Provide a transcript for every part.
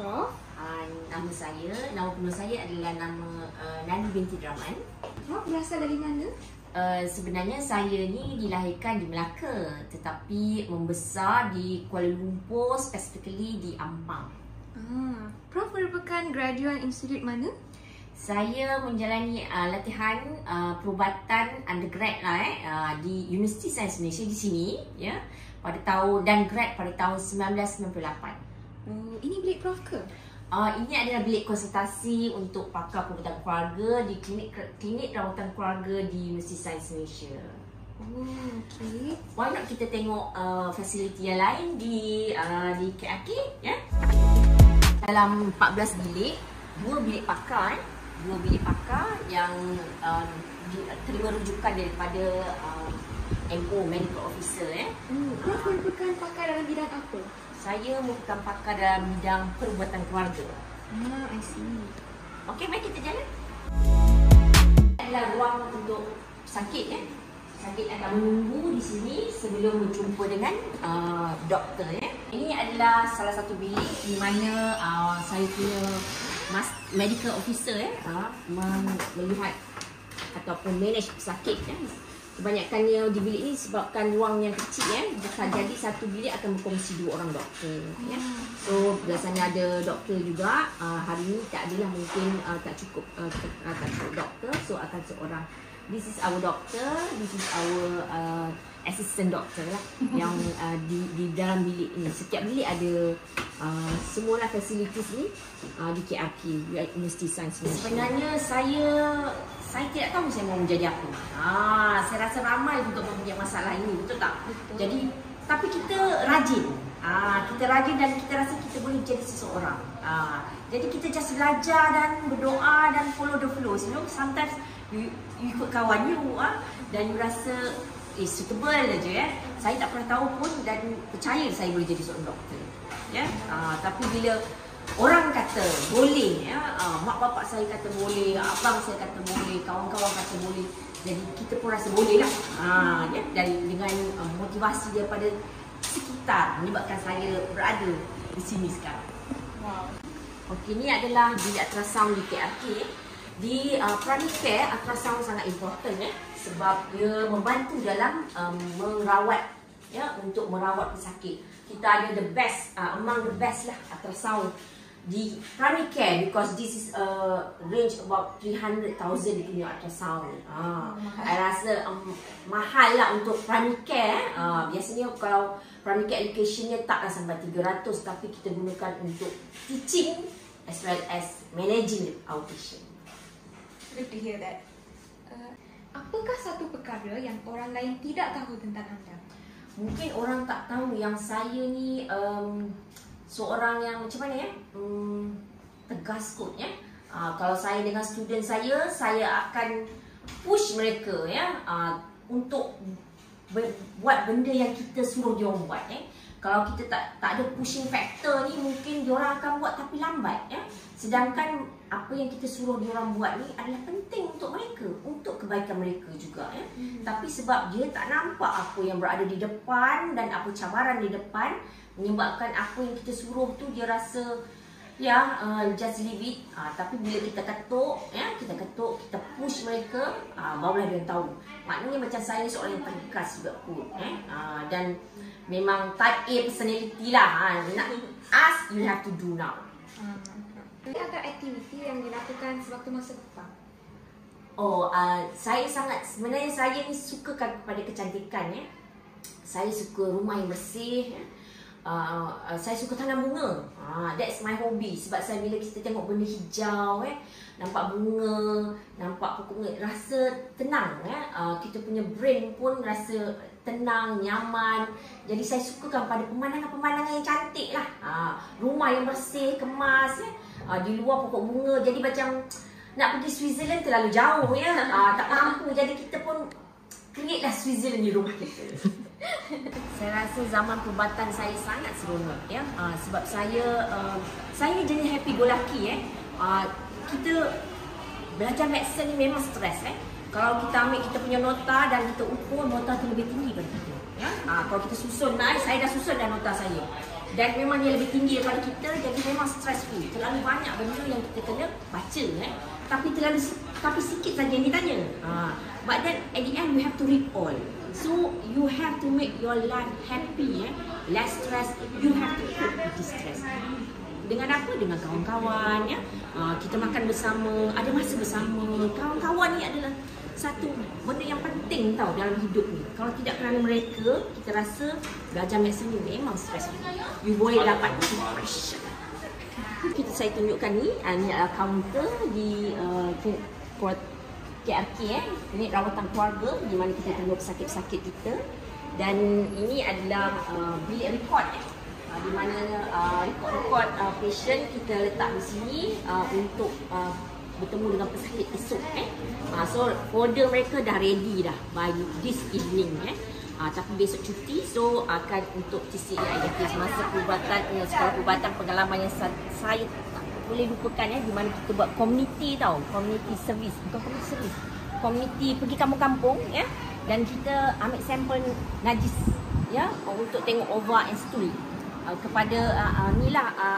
Prof? Nama penuh saya adalah nama Nani binti Draman. Prof berasal dari mana? Sebenarnya saya ni dilahirkan di Melaka tetapi membesar di Kuala Lumpur, specifically di Ampang. Prof merupakan graduan institut mana? Saya menjalani latihan perubatan undergrad di Universiti Sains Malaysia di sini ya, pada tahun dan grad pada tahun 1998. Ini bilik Prof ke? Ini adalah bilik konsultasi untuk pakar perubatan keluarga di klinik rawatan keluarga di Universiti Sains Malaysia. Okey. Why not kita tengok fasiliti yang lain di KRK ya? Dalam 14 bilik, 2 bilik pakar yang terima rujukan daripada MO, Medical Officer ya. Prof merupakan pakar dalam bidang apa? Saya merupakan pakar dalam bidang perubatan keluarga. I see. Okey, mari kita jalan. Adalah ruang untuk sakit ya. Sakit akan menunggu di sini sebelum berjumpa dengan doktor ya. Ini adalah salah satu bilik di mana saya punya medical officer ya melihat ataupun manage pesakit ya. Kebanyakannya di bilik ini sebabkan ruang yang kecil ya, jadi satu bilik akan berkongsi 2 orang doktor ya. So biasanya ada doktor juga, hari ini tak adalah mungkin tak cukup doktor, so akan seorang. This is our doctor, this is our assistant doctor lah yang di dalam bilik ini. Setiap bilik ada semualah facilities ni di KRK, Universiti Sains Malaysia. Sebenarnya saya tidak tahu saya mau menjadi apa. Saya rasa ramai untuk mempunyai masalah ini, betul tak? Betul. Jadi tapi kita rajin. Kita rajin dan kita rasa kita boleh jadi seseorang. Jadi kita just belajar dan berdoa dan follow the flow. You know, sometimes you ikut kawan you dan you rasa suitable aja ya. Saya tak pernah tahu pun dan percaya saya boleh jadi seorang doktor. Ya. Tapi bila orang kata boleh ya, mak bapak saya kata boleh, abang saya kata boleh, kawan-kawan kata boleh, jadi kita pun rasa boleh lah. Ya, dengan motivasi daripada sekitar menyebabkan saya berada di sini sekarang. Wow. Okey, ini adalah bilik ultrasound di KRK. Di primary care, ultrasound sangat important ya, sebab dia membantu dalam merawat ya, untuk merawat pesakit. Kita ada the best, among the best lah ultrasound di primary care because this is range about 300,000 punya ultrasound. Saya rasa mahal lah untuk primary care. Biasanya kalau primary care educationnya taklah sampai 300, tapi kita gunakan untuk teaching as well as managing outpatient. Good to hear that. Apakah satu perkara yang orang lain tidak tahu tentang anda? Mungkin orang tak tahu yang saya ni seorang yang macam mana ya, tegas kot ya. Kalau saya dengan student saya akan push mereka ya untuk buat benda yang kita suruh dia orang buat ya. Kalau kita tak ada pushing factor ni, mungkin dia orang akan buat tapi lambat ya. Sedangkan apa yang kita suruh dia orang buat ni adalah penting untuk mereka, untuk kebaikan mereka juga ya. Tapi sebab dia tak nampak apa yang berada di depan dan apa cabaran di depan, menyebabkan apa yang kita suruh tu dia rasa ya just leave it. Tapi bila kita ketuk ya, kita push mereka, barulah dia tahu. Maknanya macam saya seorang yang tegas juga kot dan memang type A personality lah. Nak ask, you have to do now. Ada aktiviti yang dilakukan sewaktu masa petang? Sebenarnya saya ni suka kepada kecantikan ya. Saya suka rumah yang bersih ya. Saya suka tanam bunga. That's my hobby. Sebab saya bila kita tengok benda hijau nampak bunga, nampak pokok bunga, rasa tenang ya. Kita punya brain pun rasa tenang, nyaman. Jadi saya sukakan pada pemandangan-pemandangan yang cantik lah. Rumah yang bersih, kemas ya. Di luar pokok bunga. Jadi macam nak pergi Switzerland terlalu jauh ya. Tak mampu. Jadi kita pun create lah Switzerland di rumah kita. Saya rasa zaman perubatan saya sangat seronok ya. Sebab saya jenis happy go lucky ya. Kita belajar medicine ni memang stres Kalau kita ambil kita punya nota dan kita ukur, nota tu lebih tinggi daripada kita ya. Kalau kita susun, saya dah susun dah nota saya. dan memang dia lebih tinggi daripada kita, jadi memang stressful. Terlalu banyak benda yang kita kena baca tapi sikit saja yang ditanya. But then at the end we have to read all. So you have to make your life happy, less stress. You have to cope with distress. Dengan apa? Dengan kawan-kawan, ya. Kita makan bersama, ada masa bersama. Kawan-kawan ni adalah satu benda yang penting tau dalam hidup ni. Kalau tidak kerana mereka, kita rasa belajar medicine ni memang stressful. You boleh dapat depression. Saya tunjukkan ni adalah kaunter di KRK, klinik rawatan keluarga, di mana kita tengok pesakit-pesakit kita. Dan ini adalah bilik rekod, di mana rekod-rekod patient kita letak di sini untuk bertemu dengan pesakit esok. So folder mereka dah ready dah by this evening. Tapi besok cuti, so akan untuk TCAI, masa perubatan, sekolah perubatan, pengalaman yang saya tak boleh lupakan, di mana kita buat community tau, community service, bukan community service, community pergi kampung-kampung, dan kita ambil sampel najis, untuk tengok ova and stool kepada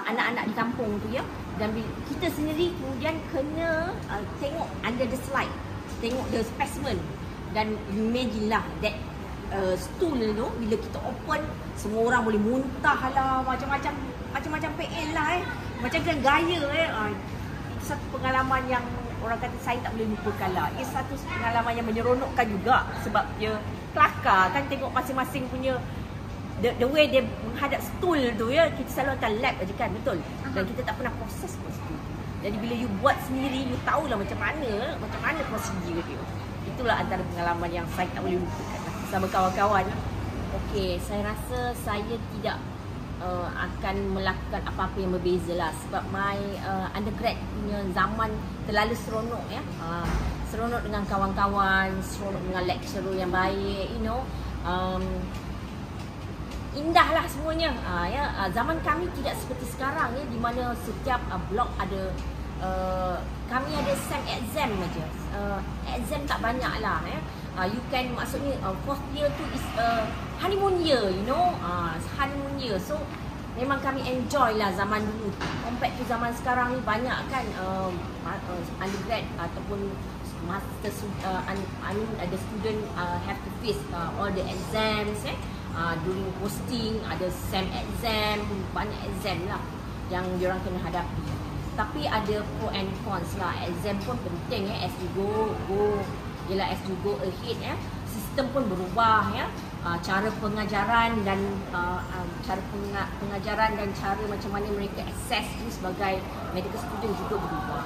anak-anak di kampung tu, dan kita sendiri kemudian kena tengok under the slide, tengok the specimen, dan imagine lah that stool tu bila kita open, semua orang boleh muntah lah, macam-macam PL lah, macam gaya. Itu satu pengalaman yang orang kata saya tak boleh lupakan lah. Ia satu pengalaman yang menyeronokkan juga, sebab dia kelakar kan, tengok masing-masing punya the way dia menghadap stool tu, kita selalu akan lab aja kan, betul? Dan kita tak pernah proses pun stool. Jadi bila you buat sendiri, you tahulah macam mana prosedur dia. Itulah antara pengalaman yang saya tak boleh lupakan bersama kawan-kawan. Okey, saya rasa saya tidak akan melakukan apa-apa yang berbeza lah, sebab my undergrad punya zaman terlalu seronok, seronok dengan kawan-kawan, seronok dengan lecturer yang baik, indah lah semuanya. Zaman kami tidak seperti sekarang, di mana setiap blok ada kami ada SEM exam aja. Exam tak banyak lah. You can, maksudnya fourth year tu is honeymoon year, honeymoon year. So memang kami enjoy lah zaman dulu. Compared to zaman sekarang ni, banyak kan undergrad ataupun master, the student have to face all the exams. During posting ada SEM exam, banyak exam lah yang diorang kena hadapi. Tapi ada pro and cons lah. Exam pun penting, as you as you go ahead, sistem pun berubah, cara pengajaran dan cara macam mana mereka assess tu sebagai medical student juga berubah.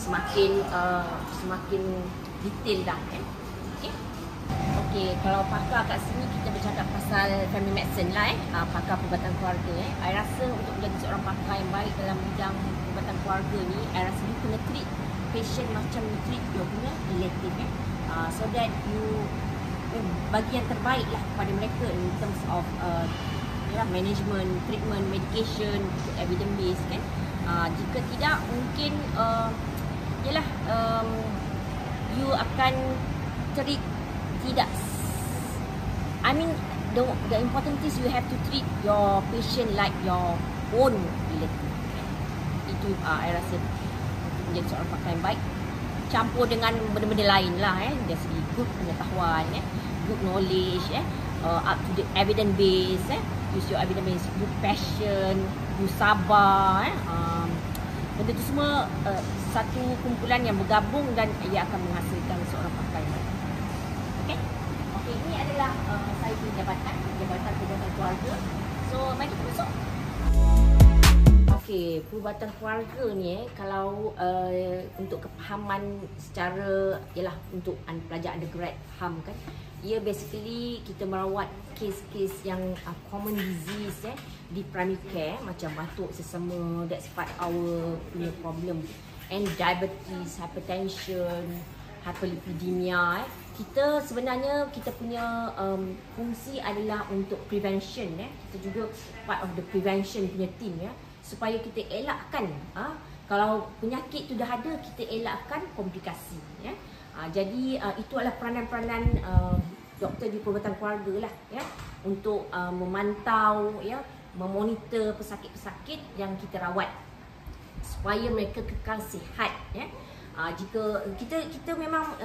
Semakin detail dah, Okey, kalau pakar kat sini kita bercakap pasal family medicine lah, pakar perubatan keluarga. I rasa untuk menjadi seorang pakar yang baik dalam bidang perubatan keluarga ni, I rasa you kena treat patient macam you treat your punya relative, so that you bagi yang terbaik lah kepada mereka in terms of management, treatment, medication, evidence based kan. Jika tidak, mungkin you akan treat tidak, the important is you have to treat your patient like your own relative. Itu I rasa menjadi seorang pakar yang baik, campur dengan benda-benda lain lah, dari segi good pengetahuan, good knowledge, up to the evidence base, use your evidence base, good passion, good sabar, benda tu semua satu kumpulan yang bergabung dan ia akan menghasilkan seorang pakar yang baik. Okey, ini adalah saya punya jabatan perubatan keluarga. So mari kita masuk. Okey, perubatan keluarga ni kalau untuk kepahaman secara untuk pelajar undergrad faham kan, ia basically kita merawat kes-kes yang common disease di primary care, macam batuk sesama, that's part our punya problem, and diabetes, hypertension, hyperlipidemia. Kita sebenarnya kita punya fungsi adalah untuk prevention, kita juga part of the prevention punya team, supaya kita elakkan kalau penyakit tu dah ada, kita elakkan komplikasi, jadi itu adalah peranan-peranan doktor di perubatan keluarga lah, untuk memantau memonitor pesakit-pesakit yang kita rawat supaya mereka kekal sihat ya. Jika kita memang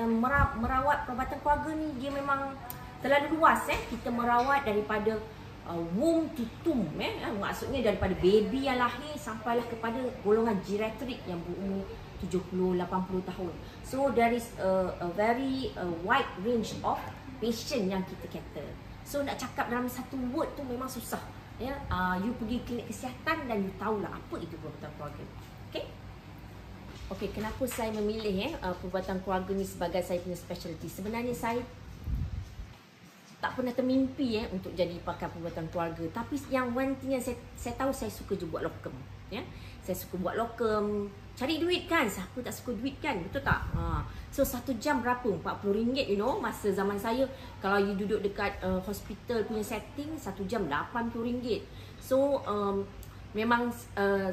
merawat perubatan keluarga ni, dia memang terlalu luas kita merawat daripada womb to tomb maksudnya daripada baby yang lahir sampailah kepada golongan geriatrik yang berumur 70-80 tahun. So there is a very wide range of patient yang kita cater. So nak cakap dalam satu word tu memang susah ya. You pergi klinik kesihatan dan you tahulah apa itu perubatan keluarga. Okey, kenapa saya memilih perubatan keluarga ni sebagai saya punya specialty? Sebenarnya saya tak pernah termimpi untuk jadi pakar perubatan keluarga. Tapi yang one thing yang saya tahu, saya suka je buat locum ya. Saya suka buat locum, cari duit kan. Siapa tak suka duit kan, betul tak? So 1 jam berapa? RM40 you know. Masa zaman saya, kalau you duduk dekat hospital punya setting, 1 jam RM80. So memang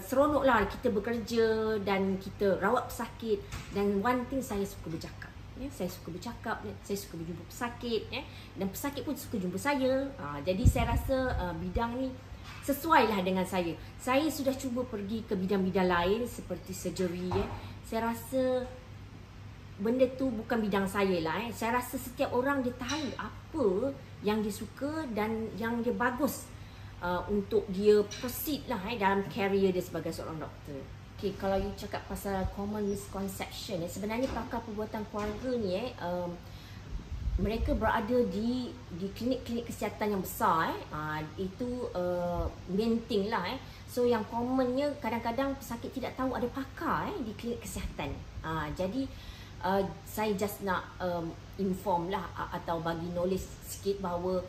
seronok lah kita bekerja dan kita rawat pesakit. Dan one thing, saya suka bercakap ya. Saya suka bercakap, saya suka berjumpa pesakit ya. Dan pesakit pun suka jumpa saya. Jadi saya rasa bidang ni sesuai lah dengan saya. Saya sudah cuba pergi ke bidang-bidang lain seperti surgery ya. Saya rasa benda tu bukan bidang saya lah Saya rasa setiap orang dia tahu apa yang dia suka dan yang dia bagus untuk dia proceed lah dalam career dia sebagai seorang doktor. Okay, kalau you cakap pasal common misconception sebenarnya pakar perubatan keluarga ni mereka berada di klinik-klinik kesihatan yang besar itu main thing lah So yang commonnya, kadang-kadang pesakit tidak tahu ada pakar di klinik kesihatan. Jadi saya just nak inform lah atau bagi knowledge sikit bahawa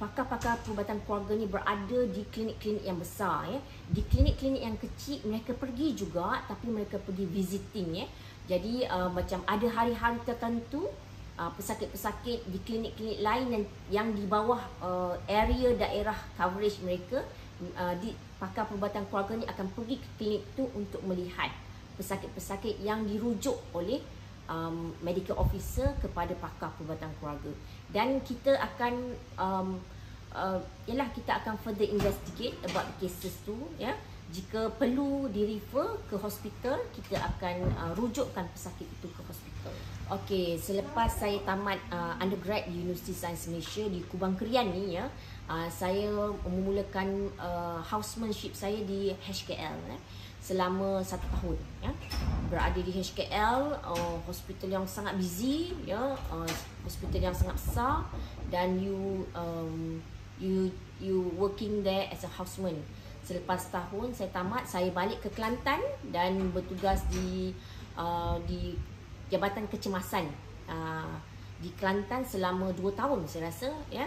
pakar-pakar perubatan keluarga ni berada di klinik-klinik yang besar Di klinik-klinik yang kecil mereka pergi juga, tapi mereka pergi visiting Jadi macam ada hari-hari tertentu pesakit-pesakit di klinik-klinik lain yang di bawah area daerah coverage mereka, di pakar perubatan keluarga ni akan pergi ke klinik tu untuk melihat pesakit-pesakit yang dirujuk oleh medical officer kepada pakar perubatan keluarga. Dan kita akan kita akan further investigate about cases tu ya. Jika perlu di-refer ke hospital, kita akan rujukkan pesakit itu ke hospital. Okey, selepas saya tamat undergrad di Universiti Sains Malaysia di Kubang Krian ni ya, saya memulakan housemanship saya di HKL selama 1 tahun ya. Berada di HKL, hospital yang sangat busy ya, hospital yang sangat besar, dan you working there as a houseman. Selepas tahun saya tamat, saya balik ke Kelantan dan bertugas di Jabatan Kecemasan di Kelantan selama 2 tahun saya rasa ya.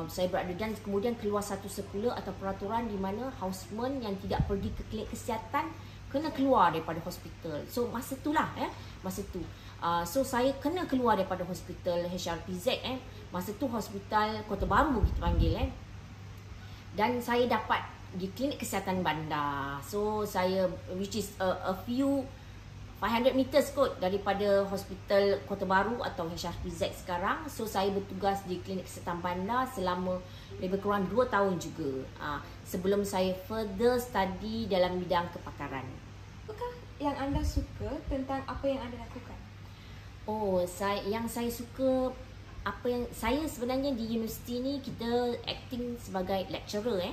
Saya berada, dan kemudian keluar satu sirkular atau peraturan di mana houseman yang tidak pergi ke klinik kesihatan kena keluar daripada hospital. So masa itulah ya, masa tu so saya kena keluar daripada hospital HRPZ masa tu hospital Kota Baru kita panggil dan saya dapat di klinik kesihatan bandar. So saya, which is a few 500 meters kot daripada hospital Kota Baru atau HRPZ sekarang. So saya bertugas di klinik kesihatan bandar selama lebih kurang 2 tahun juga, sebelum saya further study dalam bidang kepakaran. Apakah yang anda suka tentang apa yang anda lakukan? Yang saya suka, apa yang saya sebenarnya di universiti ni, kita acting sebagai lecturer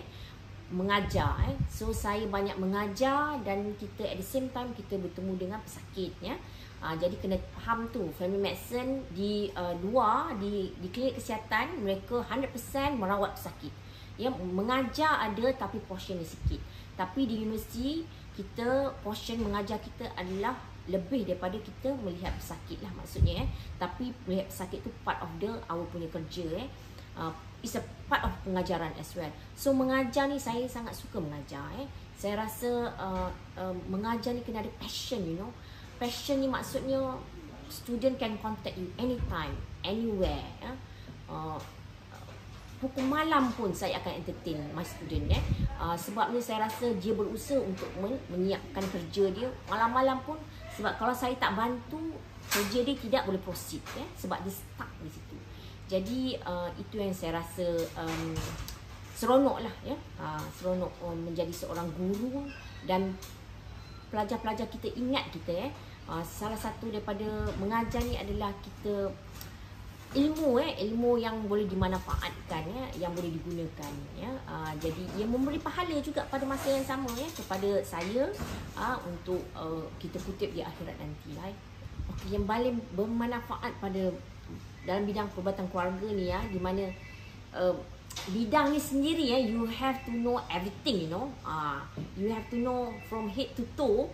mengajar so saya banyak mengajar, dan kita at the same time kita bertemu dengan pesakit ya. Jadi kena faham tu, family medicine di luar, di klinik kesihatan mereka 100% merawat pesakit ya. Mengajar ada tapi portionnya sikit, tapi di universiti kita portion mengajar kita adalah lebih daripada kita melihat pesakit lah maksudnya tapi melihat pesakit tu part of our punya kerja is a part of pengajaran as well. So mengajar ni saya sangat suka mengajar Saya rasa mengajar ni kena ada passion, you know. Passion ni maksudnya student can contact you anytime, anywhere pukul malam pun saya akan entertain my student sebabnya saya rasa dia berusaha untuk menyiapkan kerja dia malam-malam pun, sebab kalau saya tak bantu kerja dia tidak boleh proceed sebab dia stuck di situ. Jadi itu yang saya rasa seronok lah ya. Seronok menjadi seorang guru, dan pelajar-pelajar kita ingat kita salah satu daripada mengajar ni adalah kita ilmu yang boleh dimanfaatkan yang boleh digunakan jadi ia memberi pahala juga pada masa yang sama kepada saya untuk kita kutip di akhirat nanti lah. Okey, yang paling bermanfaat pada dalam bidang perubatan keluarga ni di mana bidang ni sendiri you have to know everything, you have to know from head to toe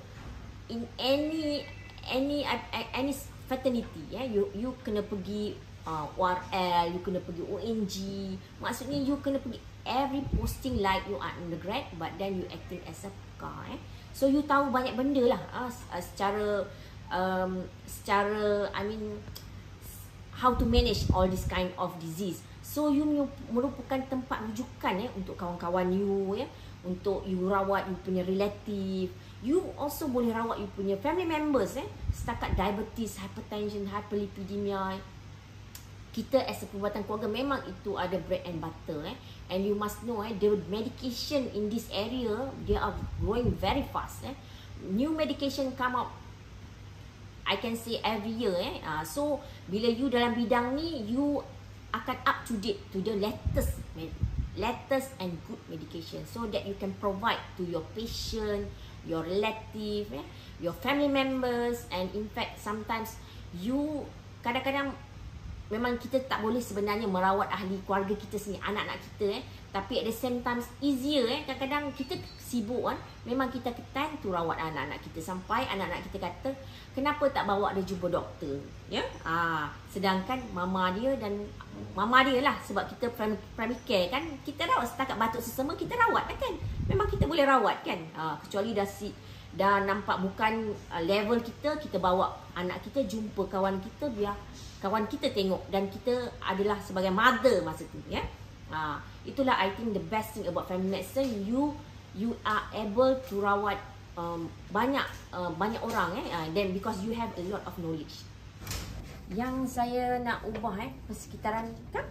in any fraternity you kena pergi URL, you kena pergi ONG, maksudnya you kena pergi every posting like you are undergrad but then you acting as a PEKA so you tahu banyak benda lah secara I mean how to manage all this kind of disease. So you merupakan tempat rujukan untuk kawan-kawan you untuk you rawat you punya relative. You also boleh rawat you punya family members setakat diabetes, hypertension, hyperlipidemia. Kita as a perubatan keluarga memang itu ada bread and butter and you must know the medication in this area they are growing very fast new medication come out I can say every year so bila you dalam bidang ni you akan up to date to the latest and good medication so that you can provide to your patient, your relative, your family members, and in fact sometimes you kadang-kadang memang kita tak boleh sebenarnya merawat ahli keluarga kita sendiri, anak-anak kita tapi at the same time easier kadang-kadang kita sibuk memang kita time to rawat anak-anak kita sampai anak-anak kita kata kenapa tak bawa dia jumpa doktor sedangkan mama dia lah sebab kita primary care kan kita rawat setakat batuk sesama kita rawat kan memang kita boleh rawat kan kecuali dah nampak bukan level kita bawa anak kita jumpa kawan kita biar kawan kita tengok dan kita adalah sebagai mother masa tu itulah I think the best thing about family medicine you are able to rawat banyak orang then because you have a lot of knowledge. Yang saya nak ubah persekitaran kan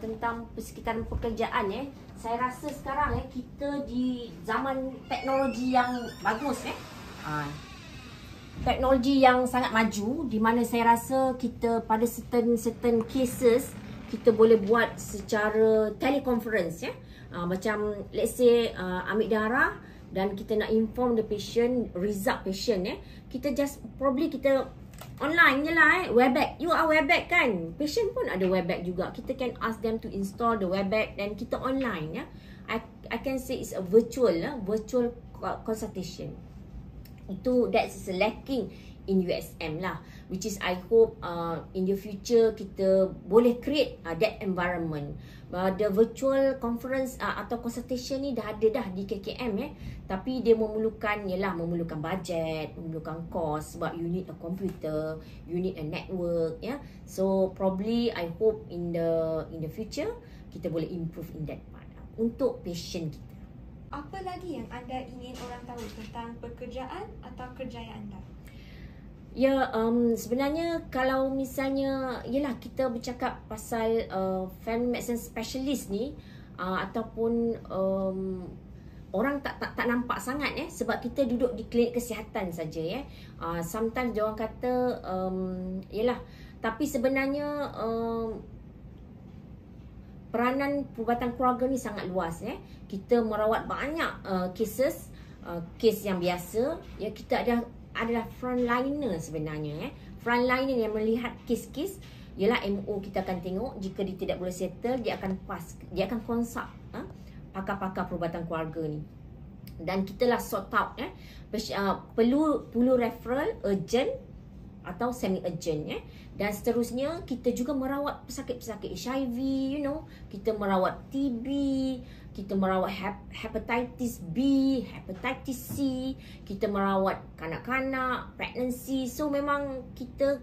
tentang persekitaran pekerjaan saya rasa sekarang kita di zaman teknologi yang bagus teknologi yang sangat maju di mana saya rasa kita pada certain cases kita boleh buat secara teleconference macam let's say ambil darah dan kita nak inform the patient result patient kita just probably kita online je lah Webex, you are Webex kan, patient pun ada Webex juga, kita can ask them to install the Webex dan kita online I can say it's a virtual consultation. Itu that's lacking in USM lah, which is I hope in the future kita boleh create that environment. The virtual conference atau consultation ni dah ada dah di KKM tapi dia memerlukan budget, memerlukan cost sebab you need a computer, you need a network so probably I hope in the future kita boleh improve in that part untuk patient kita. Apa lagi yang anda ingin orang tahu tentang pekerjaan atau kerjaya anda? Ya, sebenarnya kalau misalnya kita bercakap pasal family medicine specialist ni ataupun orang tak nampak sangat sebab kita duduk di klinik kesihatan saja sometimes dia orang kata tapi sebenarnya peranan perubatan keluarga ni sangat luas kita merawat banyak kes yang biasa kita adalah frontliner sebenarnya frontliner yang melihat kes-kes ialah MO kita akan tengok jika dia tidak boleh settle dia akan consult pakar-pakar perubatan keluarga ni dan kita lah sort out perlu referral urgent atau semi urgent dan seterusnya kita juga merawat pesakit-pesakit HIV kita merawat TB, kita merawat hepatitis B, hepatitis C, kita merawat kanak-kanak, pregnancy. So memang kita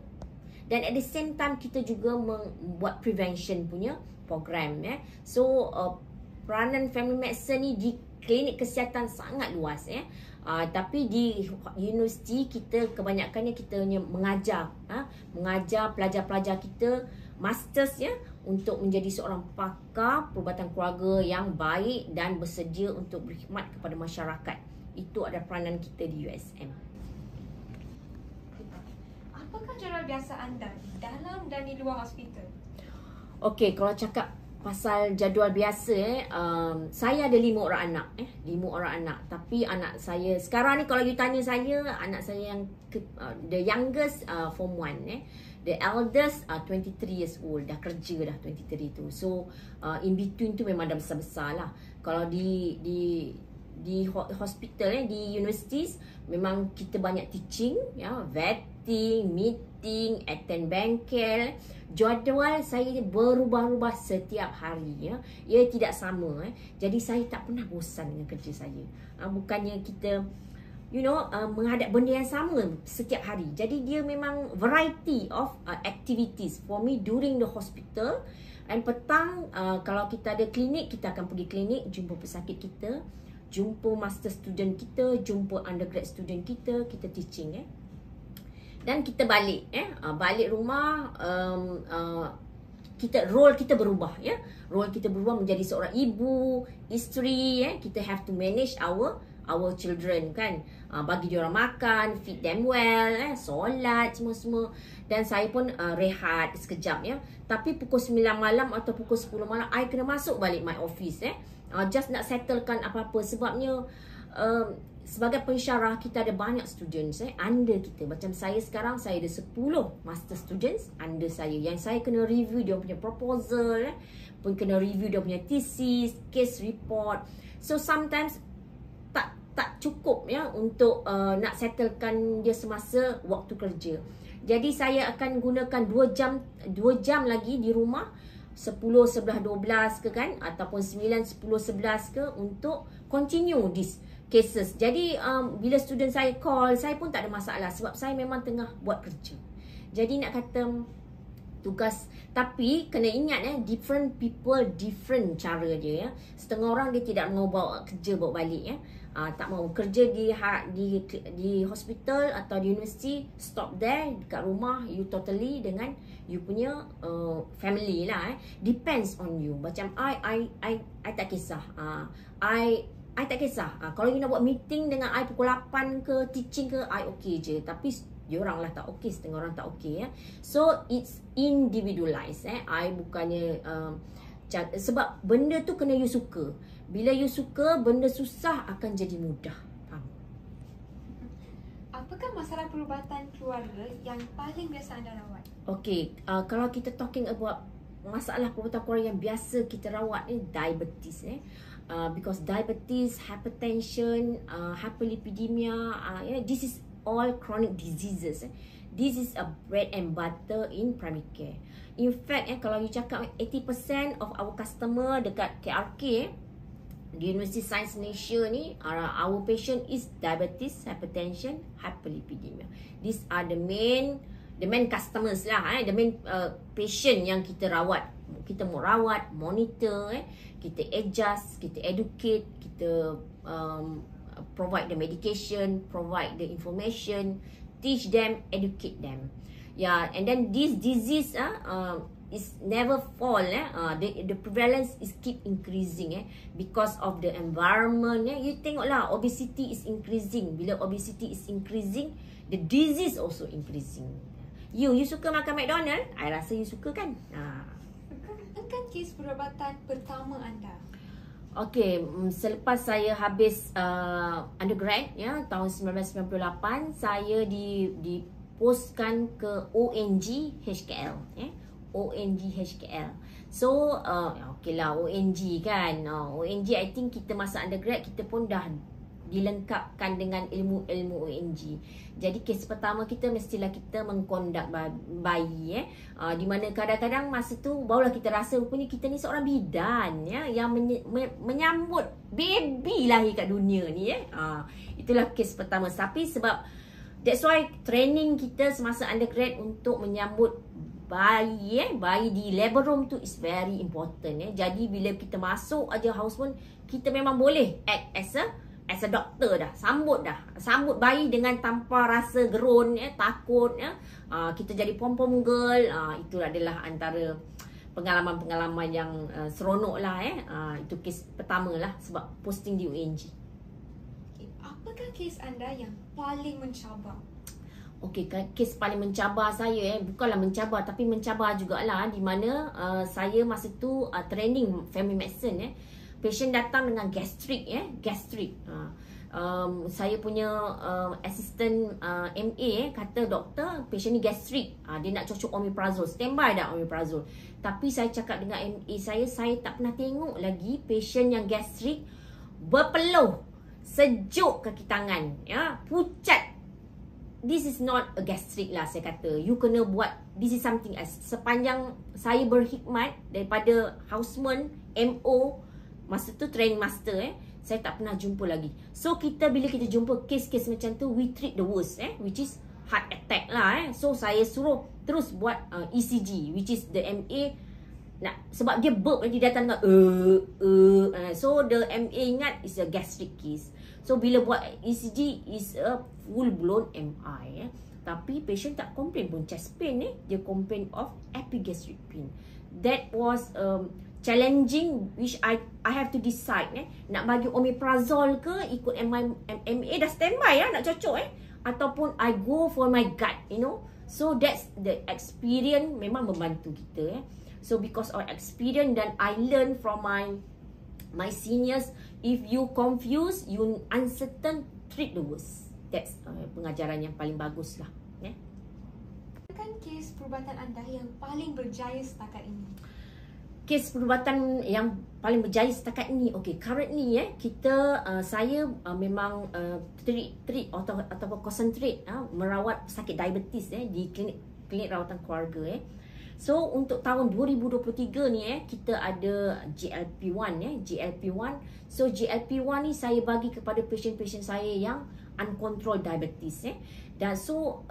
dan at the same time kita juga membuat prevention punya program So peranan family medicine ni di klinik kesihatan sangat luas tapi di universiti kita kebanyakannya kita mengajar pelajar-pelajar kita masters untuk menjadi seorang pakar perubatan keluarga yang baik dan bersedia untuk berkhidmat kepada masyarakat. Itu adalah peranan kita di USM. Apakah jadual biasa anda di dalam dan di luar hospital? Okey, kalau cakap pasal jadual biasa, saya ada 5 orang anak. 5 orang anak. Tapi anak saya, sekarang ni kalau you tanya saya, anak saya yang the youngest form 1. The eldest 23 years old, dah kerja dah 23 tu. So in between tu memang dah besar-besar lah. Kalau di hospital, di universities, memang kita banyak teaching, vetting, meeting, attend bengkel. Jadual saya berubah-ubah setiap hari, ia tidak sama. Jadi saya tak pernah bosan dengan kerja saya. Bukannya kita menghadap benda yang sama setiap hari. Jadi dia memang variety of activities for me during the hospital. And petang, kalau kita ada klinik, kita akan pergi klinik, jumpa pesakit kita, jumpa master student kita, jumpa undergrad student kita teaching. Dan kita balik, balik rumah, role kita berubah, role kita berubah menjadi seorang ibu, isteri, kita have to manage our children kan, bagi dia orang makan, feed them well, solat semua. Dan saya pun rehat sekejap Tapi pukul 9 malam atau pukul 10 malam I kena masuk balik my office just nak settlekan apa-apa. Sebabnya sebagai pensyarah kita ada banyak students under kita. Macam saya sekarang, saya ada 10 master students under saya, yang saya kena review dia punya proposal, pun kena review dia punya thesis, case report. So sometimes tak cukup untuk nak settlekan dia semasa waktu kerja. Jadi saya akan gunakan 2 jam lagi di rumah, 10, 11, 12 ke kan, ataupun 9, 10, 11 ke, untuk continue this cases. Jadi bila student saya call, saya pun tak ada masalah sebab saya memang tengah buat kerja. Jadi nak kata tugas, tapi kena ingat different people different cara dia. Setengah orang dia tidak mau bawa kerja bawa balik tak mau kerja di hospital atau di universiti, stop there dekat rumah, you totally dengan you punya family lah. Depends on you. Macam I tak kisah. I tak kisah. Kalau you nak buat meeting dengan I pukul 8 ke, teaching ke, I okay je. Tapi diorang lah tak okay, setengah orang tak okay So it's individualized. I bukannya sebab benda tu kena you suka. Bila you suka, benda susah akan jadi mudah. Faham? Apakah masalah perubatan keluarga yang paling biasa anda rawat? Okay, kalau kita talking about masalah perubatan keluarga yang biasa kita rawat ni, diabetes because diabetes, hypertension, hyperlipidemia, this is all chronic diseases. This is a bread and butter in primary care. In fact, kalau you cakap 80% of our customer dekat KRK, di University Science Malaysia ni, our patient is diabetes, hypertension, hyperlipidemia. These are the main customers lah, the main patient yang kita rawat. Kita mau rawat, monitor, kita adjust, kita educate, kita provide the medication, provide the information, teach them, educate them. And then this disease is never fall. The prevalence is keep increasing because of the environment. You tengoklah, obesity is increasing. Bila obesity is increasing, the disease also increasing. You suka makan McDonald? I rasa you suka kan? Bukan kes perubatan pertama anda? Okay, selepas saya habis undergrad tahun 1998, saya dipostkan ke ONG HKL. ONG HKL. So okay lah, ONG kan. ONG, I think kita masa undergrad kita pun dah dilengkapkan dengan ilmu-ilmu ONG. Jadi kes pertama kita mestilah kita mengkondak bayi di mana kadang-kadang masa tu barulah kita rasa rupanya kita ni seorang bidan yang menyambut baby lahir kat dunia ni itulah kes pertama. Tapi sebab that's why training kita semasa undergrad untuk menyambut bayi di labor room tu is very important. Jadi bila kita masuk aja houseman, kita memang boleh act as a doctor dah. Sambut bayi dengan tanpa rasa gerun, takut. Kita jadi pom-pom girl. Itu adalah antara pengalaman-pengalaman yang seronok lah itu kes pertama lah sebab posting di UNG. Apakah kes anda yang paling mencabar? Okey, kes paling mencabar saya bukanlah mencabar tapi mencabar jugalah, di mana saya masa tu training family medicine patient datang dengan gastrik gastrik. Saya punya assistant MA kata, doktor, patient ni gastrik, dia nak cocok omeprazole, standby dah omeprazole. Tapi saya cakap dengan MA saya tak pernah tengok lagi patient yang gastrik berpeluh, sejuk kaki tangan, pucat. This is not a gastric lah, saya kata. You kena buat, this is something else. Sepanjang saya berkhidmat daripada houseman, MO, masa tu training master saya tak pernah jumpa lagi. So bila kita jumpa kes-kes macam tu, we treat the worst which is heart attack lah So saya suruh terus buat ECG, which is the MA sebab dia burp, dia datang dengan so the MA ingat is a gastric case. So bila buat ECG is a full blown MI tapi patient tak complain pun chest pain dia complain of epigastric pain. That was challenging, which I have to decide nak bagi omeprazole ke ikut MA dah standby nak cocok ataupun I go for my gut, So that's the experience memang membantu kita So because of experience dan I learn from my seniors, if you confused, you uncertain, treat the worst. That's pengajaran yang paling bagus lah. Kan kes perubatan anda yang paling berjaya setakat ini? Kes perubatan yang paling berjaya setakat ini, okay, currently saya memang treat atau concentrate merawat sakit diabetes di klinik rawatan keluarga So untuk tahun 2023 ni kita ada GLP-1 GLP-1. So GLP-1 ni saya bagi kepada patient-patient saya yang uncontrolled diabetes Dan so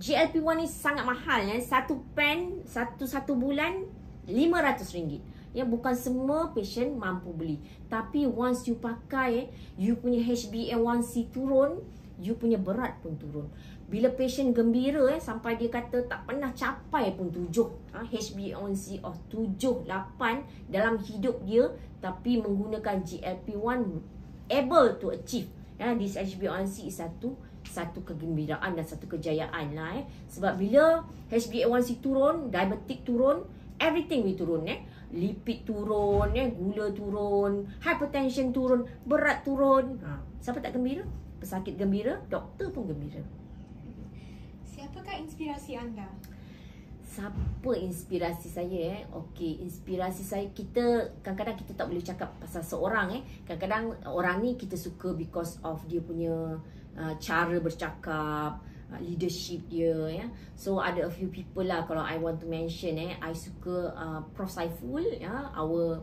GLP-1 ni sangat mahal Satu pen satu bulan RM500 bukan semua patient mampu beli. Tapi once you pakai you punya HbA1c turun, you punya berat pun turun. Bila patient gembira sampai dia kata tak pernah capai pun 7 HbA1c of 7, 8 dalam hidup dia, tapi menggunakan GLP-1 able to achieve this HbA1c is satu kegembiraan dan satu kejayaan lah Sebab bila HbA1c turun, diabetik turun, everything we turun lipid turun, gula turun, hypertension turun, berat turun. Siapa tak gembira? Pesakit gembira, doktor pun gembira. Siapakah inspirasi anda? Siapa inspirasi saya Okey, inspirasi saya, kita kadang-kadang kita tak boleh cakap pasal seorang Kadang-kadang orang ni kita suka because of dia punya cara bercakap, leadership dia So ada a few people lah kalau I want to mention I suka Prof Saiful our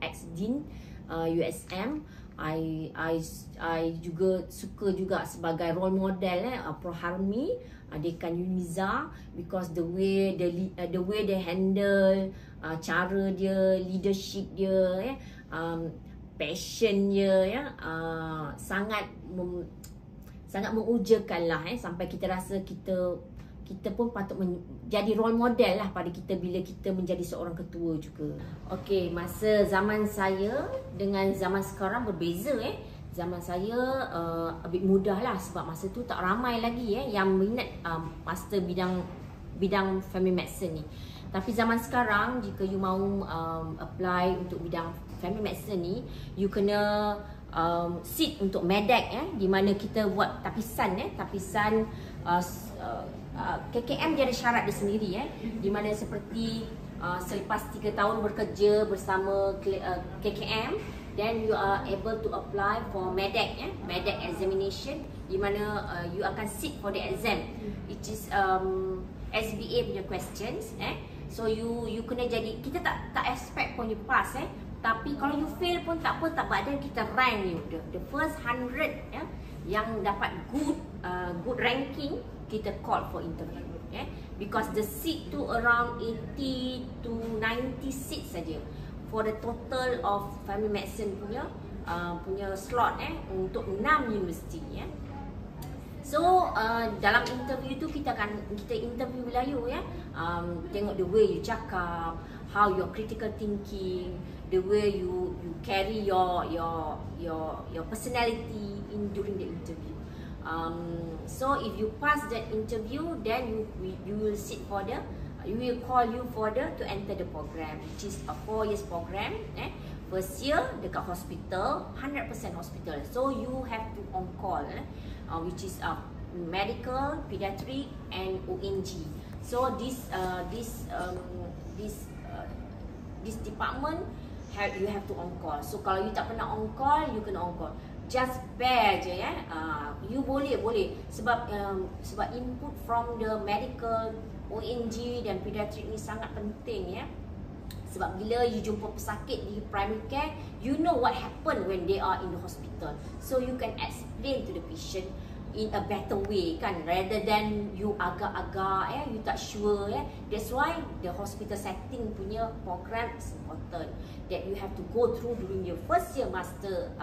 ex-dean USM. I juga suka juga sebagai role model Prof Harmi, Dekan Uniza, because the way they handle, cara dia, leadership dia passion dia sangat mengujakan lah sampai kita rasa kita pun patut menjadi role model lah pada kita bila kita menjadi seorang ketua juga. Okey, masa zaman saya dengan zaman sekarang berbeza Zaman saya lebih mudah lah sebab masa tu tak ramai lagi yang minat master bidang family medicine ni. Tapi zaman sekarang jika you mahu apply untuk bidang family medicine ni, you kena seat untuk medak di mana kita buat tapisan KKM dia ada syarat dia sendiri di mana seperti selepas 3 tahun bekerja bersama KKM, then you are able to apply for medak examination di mana you akan sit for the exam, which is SBA punya questions so you kena jadi, kita tak expect pun you pass tapi kalau you fail pun tak apa, tak badan kita rank you the first 100 yang dapat good ranking, kita call for interview because the seat tu around 80 to 90 seats saja for the total of family medicine punya slot untuk 6 universiti So dalam interview tu kita interview Melayu ya. Tengok the way you cakap, how your critical thinking, the way you carry your personality during the interview. So if you pass that interview, then you will sit for the you will call you for to enter the program, which is a 4 years program. First year dekat hospital, 100% hospital. So you have to on call, which is medical, pediatric, and ONG. So this department you have to on call. So kalau you tak pernah on call, you kena on call. Just bear je ya. You boleh sebab input from the medical, ONG dan pediatric ni sangat penting ya. Sebab bila you jumpa pesakit di primary care, you know what happened when they are in the hospital. So you can explain to the patient in a better way kan, rather than you agak-agak you tak sure ya. That's why the hospital setting punya program is important, that you have to go through during your first year master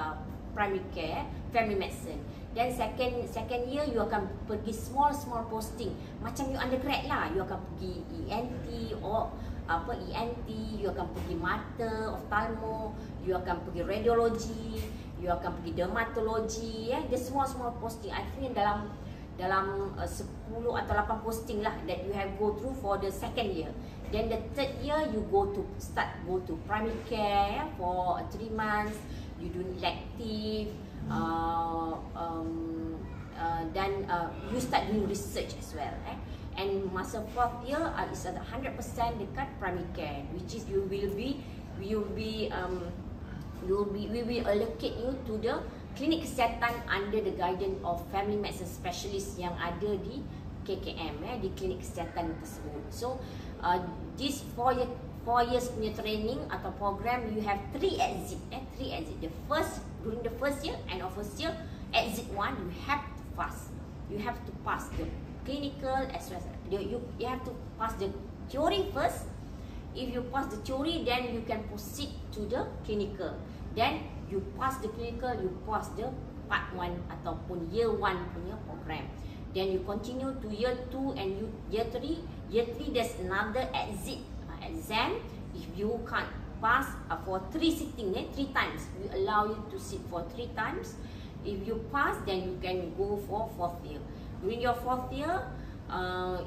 primary care, family medicine. Then second year you akan pergi small posting, macam you undergrad lah. You akan pergi ENT or ENT, you akan pergi mata, ophthalmo, you akan pergi radiology, you akan pergi dermatology ya. The small posting. I think dalam 10 atau 8 posting lah that you have go through for the second year. Then the third year you go to primary care for 3 months. You do elective, then you start doing research as well. And masa 4th year is 100% dekat primary care, which is we will allocate you to the klinik kesihatan under the guidance of family medicine specialist yang ada di KKM di klinik kesihatan tersebut. So this 4 years punya training atau program, you have 3 exit. During the first year and of first year, exit 1 you have to pass. You have to pass the clinical as well as you have to pass the theory first. If you pass the theory, then you can proceed to the clinical. Then you pass the clinical, you pass the part 1 ataupun year 1 punya program. Then you continue to year 2 and year 3. Year 3 there's another exam. If you can't pass for 3 sitting, 3 times, we allow you to sit for 3 times. If you pass, then you can go for 4th year. During your 4th year,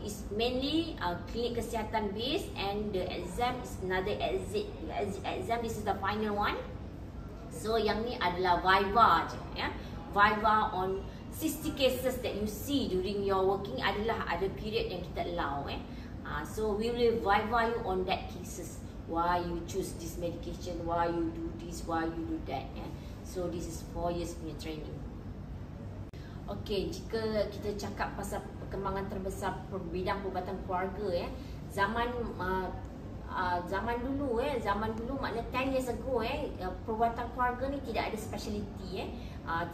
is mainly klinik kesihatan based, and the exam is another exam. This is the final one. So yang ni adalah viva je ya. Viva on 60 cases that you see during your working adalah ada period yang kita allow so we will viva you on that cases. Why you choose this medication, why you do this, why you do that So this is 4 years punya training. Okay, jika kita cakap pasal perkembangan terbesar bidang perubatan keluarga zaman dulu makna 10 years ago perubatan keluarga ni tidak ada speciality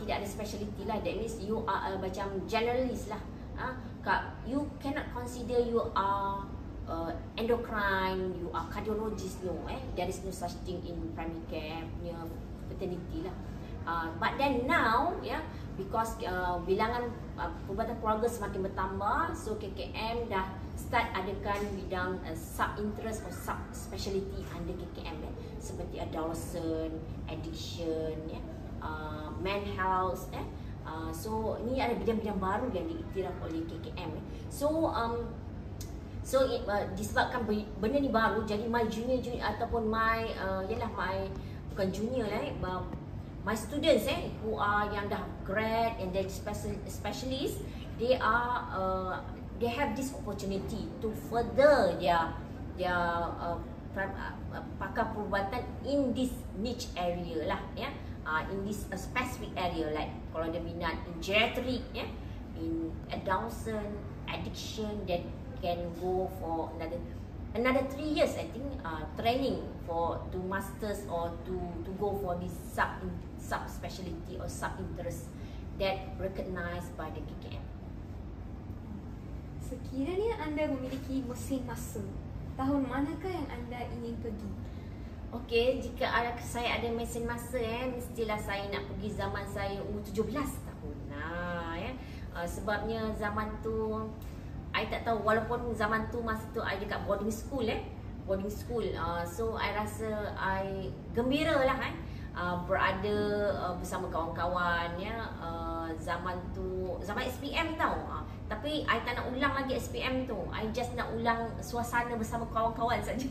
tidak ada speciality lah. That means you are macam generalist lah. You cannot consider you are endocrine, you are cardiologist, no there is no such thing in primary care punya paternity lah. But then now because bilangan perubatan keluarga semakin bertambah, so KKM dah start adakan bidang sub-interest or sub-speciality under KKM seperti adolescent, addiction, mental health. So ni ada bidang-bidang baru yang diiktiraf oleh KKM. So disebabkan benda ni baru, jadi my junior ataupun my bukan junior my students who are yang dah grad and then specialist, they have this opportunity to further their pakar perubatan in this niche area lah in this specific area, like kalau ada minat in geriatric in adolescent, addiction, that can go for another 3 years I think training to masters or to go for this sub speciality or sub interest that recognized by the KKM. Sekiranya anda memiliki mesin masa, tahun manakah yang anda ingin pergi? Okey, jika saya ada mesin masa mestilah saya nak pergi zaman saya umur 17 tahun. Sebabnya zaman tu I tak tahu, walaupun zaman tu masa tu I dekat boarding school boarding school. So I rasa I gembira lah berada bersama kawan-kawan ya. Zaman tu zaman SPM tau. Tapi I tak nak ulang lagi SPM tu. I just nak ulang suasana bersama kawan-kawan saja.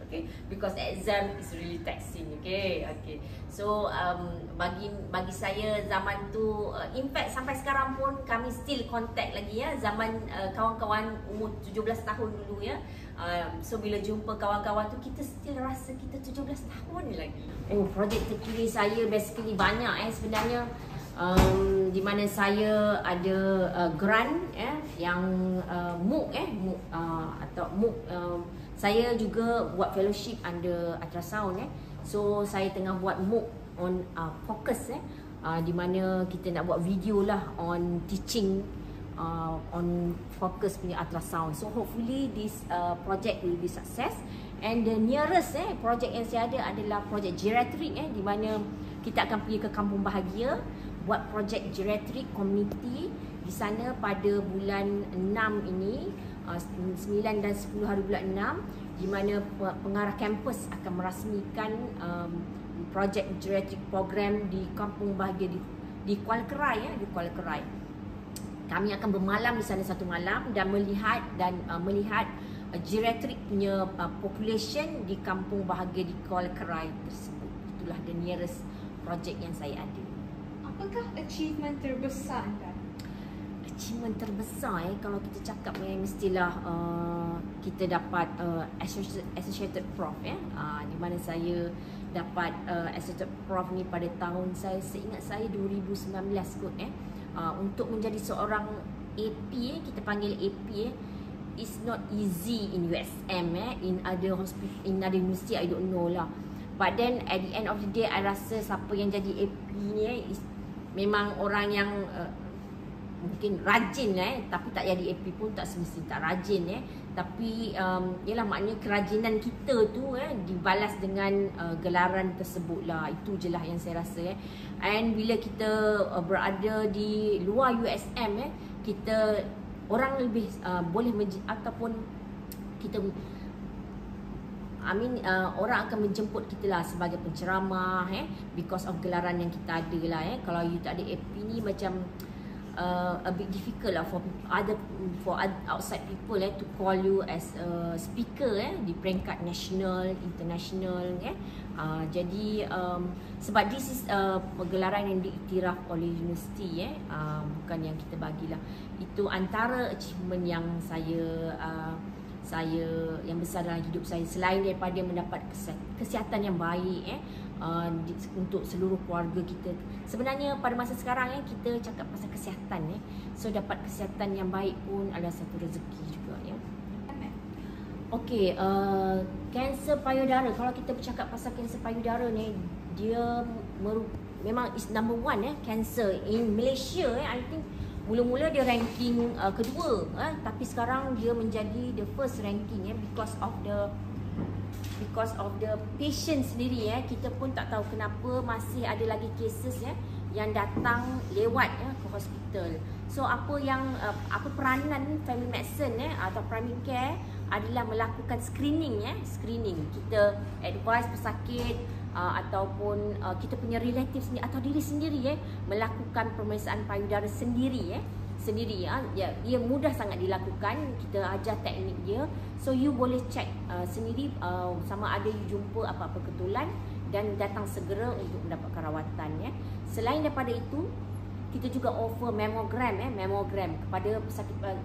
Okay, because exam is really taxing. Okay. So bagi saya zaman tu, in fact sampai sekarang pun kami still contact lagi ya. Zaman kawan-kawan umur 17 tahun dulu ya. So bila jumpa kawan-kawan tu, kita still rasa kita 17 tahun lagi. Projek terkini saya basically banyak sebenarnya. Di mana saya ada grant yang MOOC atau MOOC. Saya juga buat fellowship under ultrasound So saya tengah buat MOOC on focus di mana kita nak buat video lah on teaching on focus punya ultrasound. So hopefully this project will be success. And the nearest project yang saya ada adalah projek geriatric di mana kita akan pergi ke Kampung Bahagia buat projek geriatric community di sana pada bulan 6 ini, 9 dan 10 hari bulan 6, di mana pengarah kampus akan merasmikan projek geriatric program di Kampung Bahagia di Kuala Kerai di Kuala Kerai. Kami akan bermalam di sana satu malam dan melihat geriatric punya population di Kampung Bahagia di Kuala Kerai tersebut. Itulah the nearest project yang saya ada. Apakah achievement terbesar anda? Achievement terbesar kalau kita cakap mestilah kita dapat associated prof di mana saya dapat associated prof ni pada tahun seingat saya 2019 kot untuk menjadi seorang AP kita panggil AP it's not easy in USM in other hospital, in other university I don't know lah. But then at the end of the day I rasa siapa yang jadi AP ni memang orang yang mungkin rajin tapi tak jadi AP pun tak semestinya tak rajin tapi ialah maknanya kerajinan kita tu dibalas dengan gelaran tersebut lah. Itu je lah yang saya rasa and bila kita berada di luar USM kita orang lebih boleh ataupun kita orang akan menjemput kita lah sebagai penceramah because of gelaran yang kita ada lah Kalau you tak ada AP ni macam a bit difficult lah for outside people to call you as a speaker di peringkat national, international jadi sebab this is gelaran yang diiktiraf oleh universiti bukan yang kita bagilah. Itu antara achievement yang saya yang besar dalam hidup saya selain daripada mendapat kesihatan yang baik untuk seluruh keluarga kita. Sebenarnya pada masa sekarang kita cakap pasal kesihatan so dapat kesihatan yang baik pun adalah satu rezeki juga Okey, kanser payudara. Kalau kita bercakap pasal kanser payudara ni, dia memang is number one cancer in Malaysia I think. Mula-mula dia ranking kedua tapi sekarang dia menjadi the first ranking because of the patient sendiri kita pun tak tahu kenapa masih ada lagi cases yang datang lewat ke hospital. So apa peranan family medicine atau primary care adalah melakukan screening screening. Kita advise pesakit ataupun kita punya relative sendiri atau diri sendiri melakukan pemeriksaan payudara sendiri dia mudah sangat dilakukan. Kita ajar teknik dia, so you boleh check sendiri sama ada you jumpa apa-apa ketulan dan datang segera untuk mendapatkan rawatan Selain daripada itu, kita juga offer mammogram kepada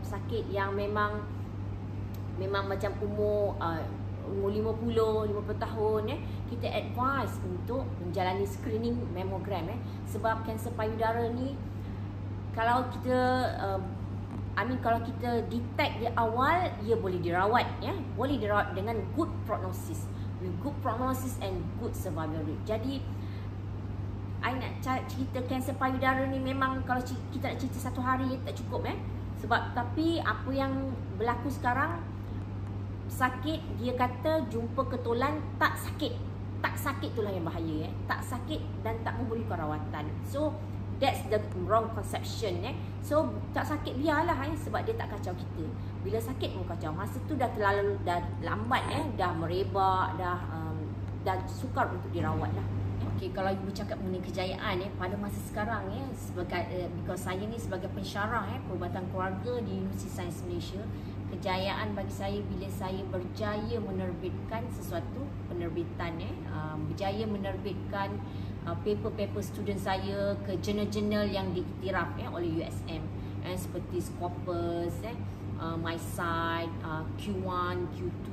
pesakit yang memang macam umur 50 tahun kita advise untuk menjalani screening mammogram sebab kanser payudara ni kalau kita kalau kita detect di awal, ia boleh dirawat boleh dirawat dengan good prognosis, with good prognosis and good survival rate. Jadi I nak cerita kanser payudara ni memang kalau kita nak cerita satu hari tak cukup sebab tapi apa yang berlaku sekarang, sakit dia kata jumpa ketulan tak sakit itulah yang bahaya tak sakit dan tak memerlukan rawatan. So That's the wrong conception. So tak sakit biarlah sebab dia tak kacau kita. Bila sakit pun kacau. Masa tu dah terlalu lambat dah merebak, dah sukar untuk dirawat lah. Okay, kalau ibu cakap mengenai kejayaan pada masa sekarang sebagai because saya ni sebagai pensyarah perubatan keluarga di Universiti Sains Malaysia, kejayaan bagi saya bila saya berjaya menerbitkan sesuatu penerbitan berjaya menerbitkan paper-paper student saya ke jurnal-jurnal yang diiktiraf oleh USM seperti Scopus, MySite, Q1, Q2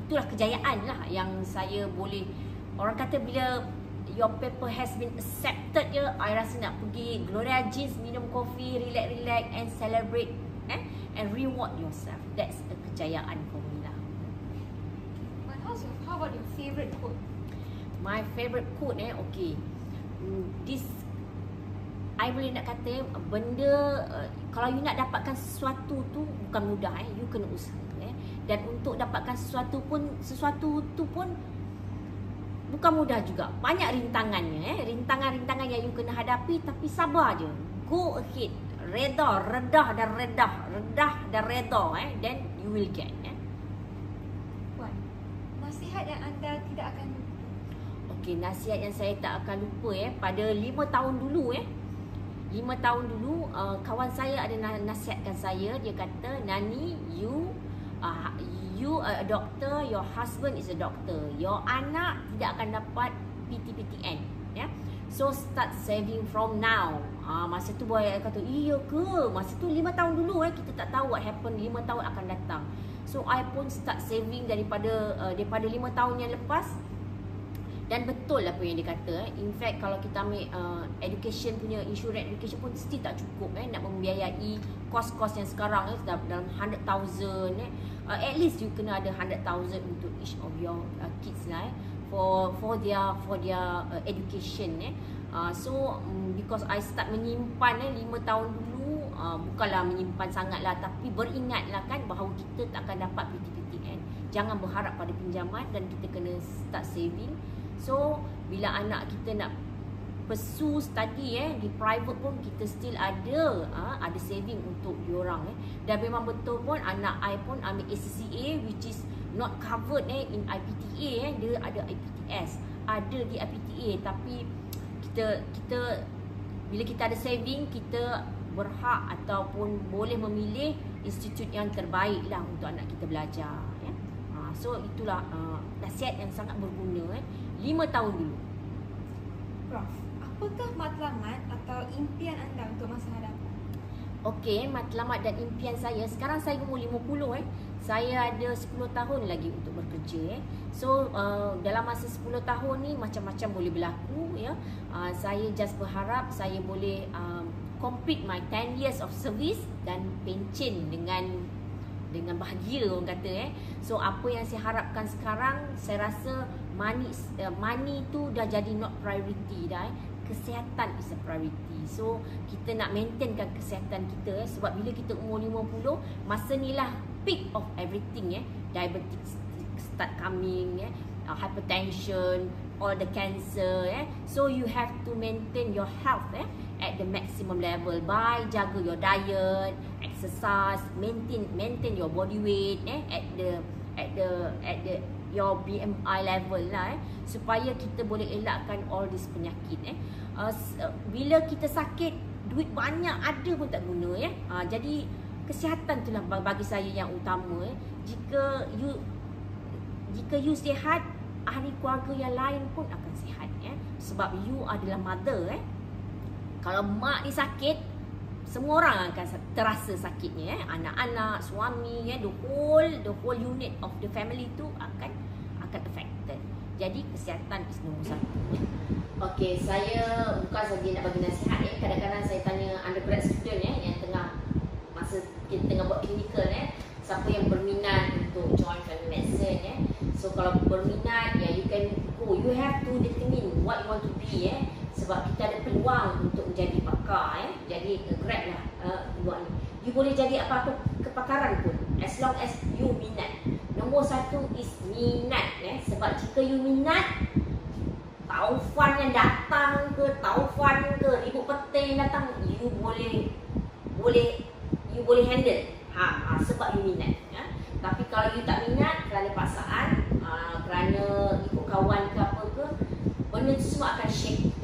itulah kejayaan lah yang saya boleh. Orang kata bila your paper has been accepted I rasa nak pergi Gloria Jeans, minum kopi, relax and celebrate and reward yourself. That's a kejayaan for me lah. But how about your favourite quote? My favourite quote okay. This I boleh nak kata benda kalau you nak dapatkan sesuatu tu bukan mudah you kena usaha dan untuk dapatkan sesuatu tu pun bukan mudah juga. Banyak rintangannya rintangan-rintangan yang you kena hadapi, tapi sabar je. Go ahead. Redah dan reda then you will get. Puan, nasihat yang anda tidak akan lupa. Okey, nasihat yang saya tak akan lupa pada 5 tahun dulu 5 tahun dulu kawan saya ada nasihatkan saya. Dia kata, Nani, you a doctor, your husband is a doctor, your anak tidak akan dapat PTPTN so start saving from now. Masa tu boy kata, iya ke? Masa tu 5 tahun dulu kita tak tahu what happen 5 tahun akan datang. So I pun start saving daripada 5 tahun yang lepas. Dan betul apa yang dia kata. In fact kalau kita ambil education punya, insurance education pun still tak cukup nak membiayai kos-kos yang sekarang dalam 100,000 at least you kena ada 100,000 untuk each of your kids lah for their education so because I start menyimpan 5 tahun dulu bukanlah menyimpan sangatlah, tapi beringatlah kan bahawa kita tak akan dapat PTPTN. Jangan berharap pada pinjaman dan kita kena start saving. So bila anak kita nak pursue study di private pun kita still ada saving untuk diorang dan memang betul pun anak I pun ambil ACCA which is not covered in IPTA. Dia ada IPTS, ada di IPTA, tapi kita bila kita ada saving kita berhak ataupun boleh memilih institut yang terbaik lah untuk anak kita belajar so itulah nasihat yang sangat berguna 5 tahun dulu. Prof, apakah matlamat atau impian anda untuk masa hadapan? Okey, matlamat dan impian saya. Sekarang saya umur 50 Saya ada 10 tahun lagi untuk bekerja So dalam masa 10 tahun ni macam-macam boleh berlaku Saya just berharap saya boleh complete my 10 years of service dan pencen dengan bahagia orang kata So apa yang saya harapkan sekarang, saya rasa money tu dah jadi not priority dah kesihatan is a priority. So kita nak maintainkan kesihatan kita sebab bila kita umur 50, masa ni lah peak of everything diabetes start coming hypertension, all the cancer so you have to maintain your health at the maximum level by jaga your diet, exercise, maintain your body weight at the your BMI level lah supaya kita boleh elakkan all this penyakit bila kita sakit duit banyak ada pun tak guna jadi kesihatan itulah bagi saya yang utama jika you sihat, ahli keluarga yang lain pun akan sihat sebab you adalah mother kalau mak ni sakit semua orang akan terasa sakitnya anak-anak, suami the whole unit of the family tu akan affected. Jadi kesihatan is nombor 1. Okey, saya bukan saja nak bagi nasihat kadang-kadang saya tanya undergrad student yang tengah masa kita tengah buat klinikal siapa yang berminat untuk join family medicine so kalau berminat you can go, you have to determine what you want to be sebab kita ada peluang untuk menjadi pakar jadi grad lah buat ni. You boleh jadi apa-apa kepakaran pun as long as you minat. Nombor 1 is minat sebab jika you minat taufan yang datang ke, tahu yang datang, you boleh handle. Sebab you minat. Tapi kalau you tak minat kerana paksaan, kerana ikut kawan ke apa ke, benda tu semua akan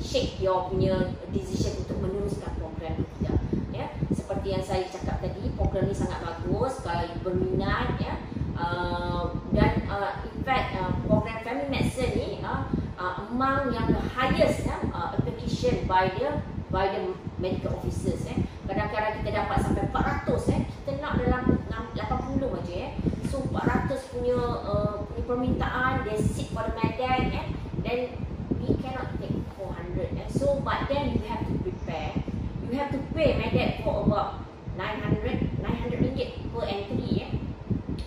shake your punya decision untuk meneruskan program tu tidak. Seperti yang saya cakap tadi, program ni sangat bagus kalau you berminat, dan in fact program family medicine ni among yang the highest application by the medical officers. Kadang-kadang kita dapat sampai 400, kita nak dalam 80 aja. So 400 punya permintaan, they seek for the medak, then we cannot take 400. So but then you have to prepare. You have to pay medak for about 900 ringgit per entry,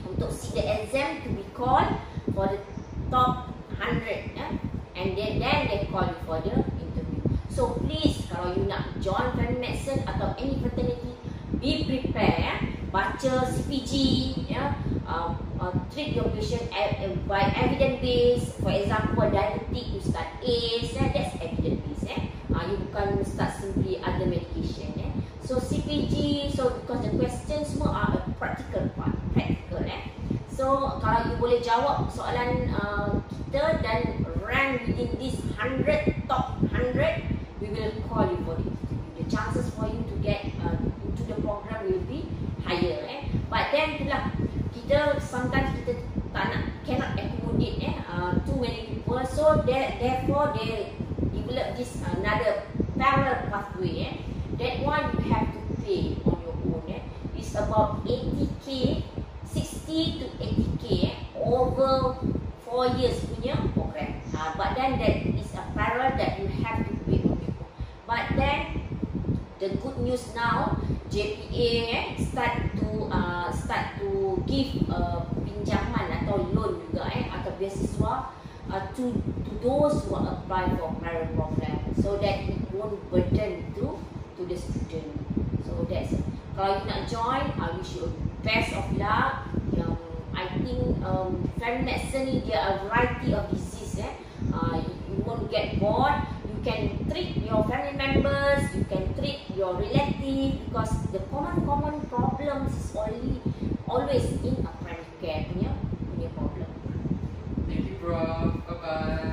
untuk see the exam to be called for the top 100, and then they call you for the interview. So please, kalau you nak join family medicine atau any fraternity, be prepared. Baca CPG, treat your patient by evidence based. For example, diabetic, you start ACE, that's evidence based. You bukan start simply other medication. So CPG, because the questions semua are a practical part, So kalau you boleh jawab soalan kita dan rank within this 100, top 100, we will call you for it. The chances for you to get into the program will be higher. But then itulah, kita sometimes kita cannot accommodate too many people. So therefore they develop this another parallel pathway. That one you have to pay on your own. It's about 80k, 60 to 80k over 4 years punya program. But then that is a parallel that you have to pay on your own. But then the good news now, JPA start to give pinjaman atau loan juga, atau beasiswa to those who apply for parallel program, so that it won't burden to the student. So that's it. Kalau you nak join, I wish you best of luck. I think family medicine ni dia a variety of disease. You won't get bored. You can treat your family members, you can treat your relative, because the common problems is always in a primary care punya problem. Thank you, Prof. Bye bye.